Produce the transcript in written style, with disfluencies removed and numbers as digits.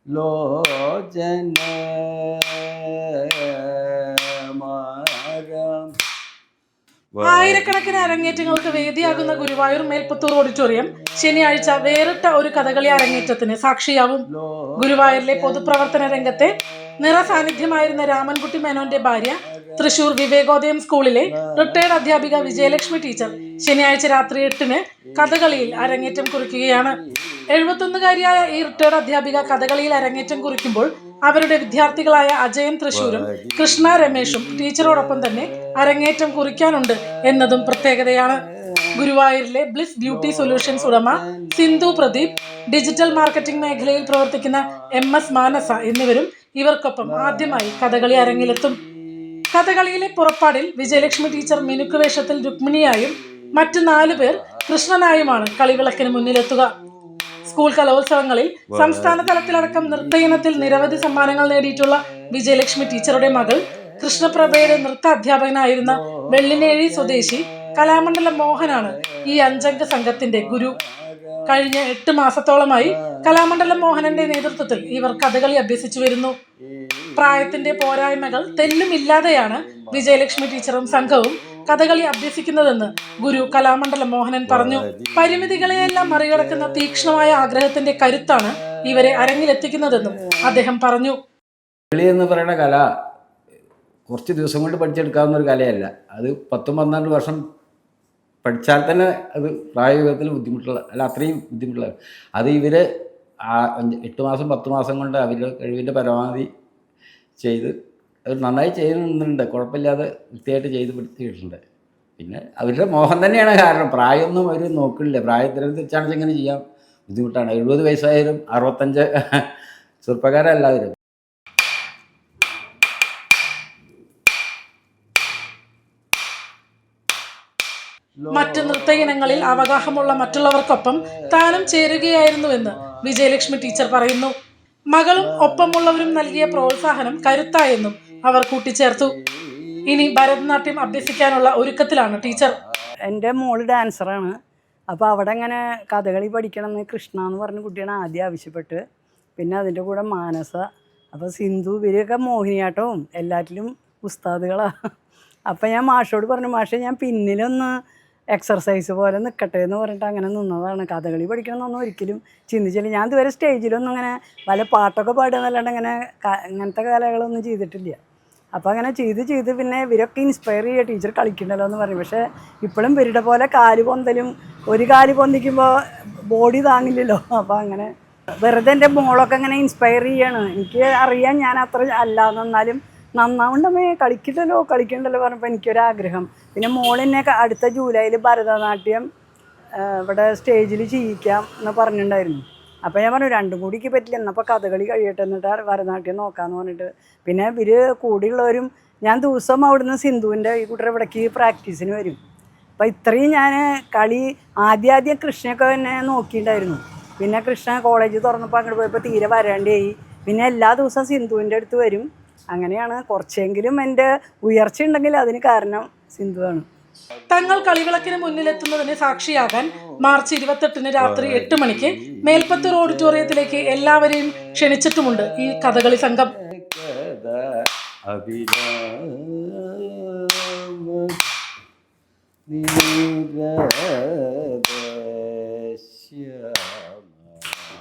ലോചന ആയിരക്കണക്കിന് അരങ്ങേറ്റങ്ങൾക്ക് വേദിയാകുന്ന ഗുരുവായൂർ മേൽപ്പത്തൂർ ഓഡിറ്റോറിയം ശനിയാഴ്ച വേറിട്ട ഒരു കഥകളി അരങ്ങേറ്റത്തിന് സാക്ഷിയാവും. ഗുരുവായൂരിലെ പൊതുപ്രവർത്തന രംഗത്തെ നിറസാന്നിധ്യമായിരുന്ന രാമൻകുട്ടി മേനോന്റെ ഭാര്യ തൃശൂർ വിവേകോദയം സ്കൂളിലെ റിട്ടയർഡ് അധ്യാപിക വിജയലക്ഷ്മി ടീച്ചർ ശനിയാഴ്ച രാത്രി 8-ന് കഥകളിയിൽ അരങ്ങേറ്റം കുറിക്കുകയാണ്. 71-കാരിയായ ഈ റിട്ടയർഡ് അധ്യാപിക കഥകളിയിൽ അരങ്ങേറ്റം കുറിക്കുമ്പോൾ അവരുടെ വിദ്യാർത്ഥികളായ അജയൻ തൃശൂരും കൃഷ്ണ രമേശും ടീച്ചറോടൊപ്പം തന്നെ അരങ്ങേറ്റം കുറിക്കാനുണ്ട് എന്നതും പ്രത്യേകതയാണ്. ഗുരുവായൂരിലെ ബ്ലിസ് ബ്യൂട്ടി സൊല്യൂഷൻസ് ഉടമ സിന്ധു പ്രദീപ്, ഡിജിറ്റൽ മാർക്കറ്റിംഗ് മേഖലയിൽ പ്രവർത്തിക്കുന്ന MS മാനസ എന്നിവരും ഇവർക്കൊപ്പം ആദ്യമായി കഥകളി അരങ്ങിലെത്തും. കഥകളിയിലെ പുറപ്പാടിൽ വിജയലക്ഷ്മി ടീച്ചർ മിനുക്ക് വേഷത്തിൽ രുക്മിണിയായും മറ്റ് 4 പേർ കൃഷ്ണനായുമാണ് കളിവിളക്കിന് മുന്നിലെത്തുക. സ്കൂൾ കലോത്സവങ്ങളിൽ സംസ്ഥാന തലത്തിലടക്കം നൃത്തയിനത്തിൽ നിരവധി സമ്മാനങ്ങൾ നേടിയിട്ടുള്ള വിജയലക്ഷ്മി ടീച്ചറുടെ മകൾ കൃഷ്ണപ്രഭയുടെ നൃത്ത അധ്യാപകനായിരുന്ന വെള്ളിനേഴി സ്വദേശി കലാമണ്ഡലം മോഹനാണ് ഈ 5-അംഗ സംഘത്തിന്റെ ഗുരു. കഴിഞ്ഞ 8 മാസത്തോളമായി കലാമണ്ഡലം മോഹനന്റെ നേതൃത്വത്തിൽ ഇവർ കഥകളി അഭ്യസിച്ചു വരുന്നു. പ്രായത്തിന്റെ പോരായ്മകൾ തെല്ലുമില്ലാതെയാണ് വിജയലക്ഷ്മി ടീച്ചറും സംഘവും കഥകളി അഭ്യസിക്കുന്നതെന്ന് ഗുരു കലാമണ്ഡലം മോഹനൻ പറഞ്ഞു. പരിമിതികളെയെല്ലാം മറികടക്കുന്ന തീക്ഷ്ണമായ ആഗ്രഹത്തിന്റെ കരുത്താണ് ഇവരെ അരങ്ങിലെത്തിക്കുന്നതെന്നും അദ്ദേഹം പറഞ്ഞു. കളി എന്ന് പറയുന്ന കല കുറച്ച് ദിവസം കൊണ്ട് പഠിച്ചെടുക്കാവുന്ന ഒരു കലയല്ല. അത് 10-12 വർഷം പഠിച്ചാൽ തന്നെ അത് പ്രായോഗികത്തിൽ ബുദ്ധിമുട്ടുള്ള അത്രയും ബുദ്ധിമുട്ടുള്ള അത് ഇവർ 8 മാസം 10 മാസം കൊണ്ട് അവരുടെ കഴിവിൻ്റെ പരമാവധി ചെയ്ത് അവർ നന്നായി ചെയ്യുന്നുണ്ട്. കുഴപ്പമില്ലാതെ വൃത്തിയായിട്ട് ചെയ്ത് പഠിച്ചിട്ടുണ്ട്. പിന്നെ അവരുടെ മോഹം തന്നെയാണ് കാരണം. പ്രായമൊന്നും അവർ നോക്കില്ല. പ്രായത്തിനടുത്ത് വെച്ചാണെങ്കിൽ ഇങ്ങനെ ചെയ്യാൻ ബുദ്ധിമുട്ടാണ്. 70 വയസ്സായാലും 65 ചെറുപ്പക്കാരെല്ലാവരും. മറ്റ് നൃത്ത ഇനങ്ങളിൽ അവഗാഹമുള്ള മറ്റുള്ളവർക്കൊപ്പം താനും ചേരുകയായിരുന്നുവെന്ന് വിജയലക്ഷ്മി ടീച്ചർ പറയുന്നു. മകളും ഒപ്പമുള്ളവരും നൽകിയ പ്രോത്സാഹനം കരുത്തായെന്നും അവർ കൂട്ടിച്ചേർത്തു. ഇനി ഭരതനാട്യം അഭ്യസിക്കാനുള്ള ഒരുക്കത്തിലാണ് ടീച്ചർ. എൻ്റെ മോള് ഡാൻസറാണ്. അപ്പോൾ അവിടെ ഇങ്ങനെ കഥകളി പഠിക്കണം എന്ന് കൃഷ്ണ എന്ന് പറഞ്ഞ കുട്ടിയാണ് ആദ്യം ആവശ്യപ്പെട്ട്. പിന്നെ അതിൻ്റെ കൂടെ മാനസ, അപ്പോൾ സിന്ധു, ഇവരൊക്കെ മോഹിനിയാട്ടവും എല്ലാറ്റിലും ഉസ്താദുകളാണ്. അപ്പോൾ ഞാൻ മാഷോട് പറഞ്ഞു, മാഷെ ഞാൻ പിന്നിലൊന്ന് എക്സർസൈസ് പോലെ നിൽക്കട്ടെ എന്ന് പറഞ്ഞിട്ട് അങ്ങനെ നിന്നതാണ്. കഥകളി പഠിക്കണമെന്നൊന്നും ഒരിക്കലും ചിന്തിച്ചില്ല. ഞാൻ ഇതുവരെ സ്റ്റേജിലൊന്നും അങ്ങനെ വല്ല പാട്ടൊക്കെ പാടുകയെന്നല്ലാണ്ട് ഇങ്ങനത്തെ കലകളൊന്നും ചെയ്തിട്ടില്ല. അപ്പോൾ അങ്ങനെ ചെയ്ത് പിന്നെ ഇവരൊക്കെ ഇൻസ്പയർ ചെയ്യുക, ടീച്ചർ കളിക്കണ്ടല്ലോ എന്ന് പറയും. പക്ഷേ ഇപ്പോഴും ഇവരുടെ പോലെ കാല് പൊന്തലും ഒരു കാല് പൊന്തിക്കുമ്പോൾ ബോഡി താങ്ങില്ലല്ലോ. അപ്പോൾ അങ്ങനെ വെറുതെ എൻ്റെ മോളൊക്കെ ഇങ്ങനെ ഇൻസ്പയർ ചെയ്യാണ്. എനിക്ക് അറിയാം ഞാൻ അത്ര അല്ല എന്നാലും നന്നാവുണ്ടമ്മേ കളിക്കണ്ടല്ലോ പറഞ്ഞപ്പോൾ എനിക്കൊരാഗ്രഹം. പിന്നെ മോളെന്നെ അടുത്ത ജൂലൈയിൽ ഭരതനാട്യം ഇവിടെ സ്റ്റേജിൽ ചെയ്യിക്കാം എന്ന് പറഞ്ഞിട്ടുണ്ടായിരുന്നു. അപ്പോൾ ഞാൻ പറഞ്ഞു 2 കൂടിക്ക് പറ്റില്ല, എന്നപ്പോൾ കഥകളി കഴിയട്ടെ എന്നിട്ട് ഭരതനാട്യം നോക്കാമെന്ന് പറഞ്ഞിട്ട്. പിന്നെ ഇവർ കൂടിയുള്ളവരും ഞാൻ ദിവസം അവിടുന്ന് സിന്ധുവിൻ്റെ ഈ കുട്ടിയുടെ ഇവിടേക്ക് പ്രാക്ടീസിന് വരും. അപ്പോൾ ഇത്രയും ഞാൻ കളി ആദ്യം കൃഷ്ണയൊക്കെ എന്നെ നോക്കിയിട്ടുണ്ടായിരുന്നു. പിന്നെ കൃഷ്ണ കോളേജ് തുറന്നപ്പോൾ അങ്ങോട്ട് പോയപ്പോൾ തീരെ വരാണ്ടായി. പിന്നെ എല്ലാ ദിവസവും സിന്ധുവിൻ്റെ അടുത്ത് വരും. അങ്ങനെയാണ് കുറച്ചെങ്കിലും എൻ്റെ ഉയർച്ച ഉണ്ടെങ്കിൽ അതിന് കാരണം സിന്ധുവാണ്. തങ്ങൾ കളിവിളക്കിന് മുന്നിലെത്തുന്നതിന് സാക്ഷിയാകാൻ മാർച്ച് 28-ന് രാത്രി 8 മണിക്ക് മേൽപ്പത്തൂർ ഓഡിറ്റോറിയത്തിലേക്ക് എല്ലാവരെയും ക്ഷണിച്ചിട്ടുമുണ്ട് ഈ കഥകളി സംഘം.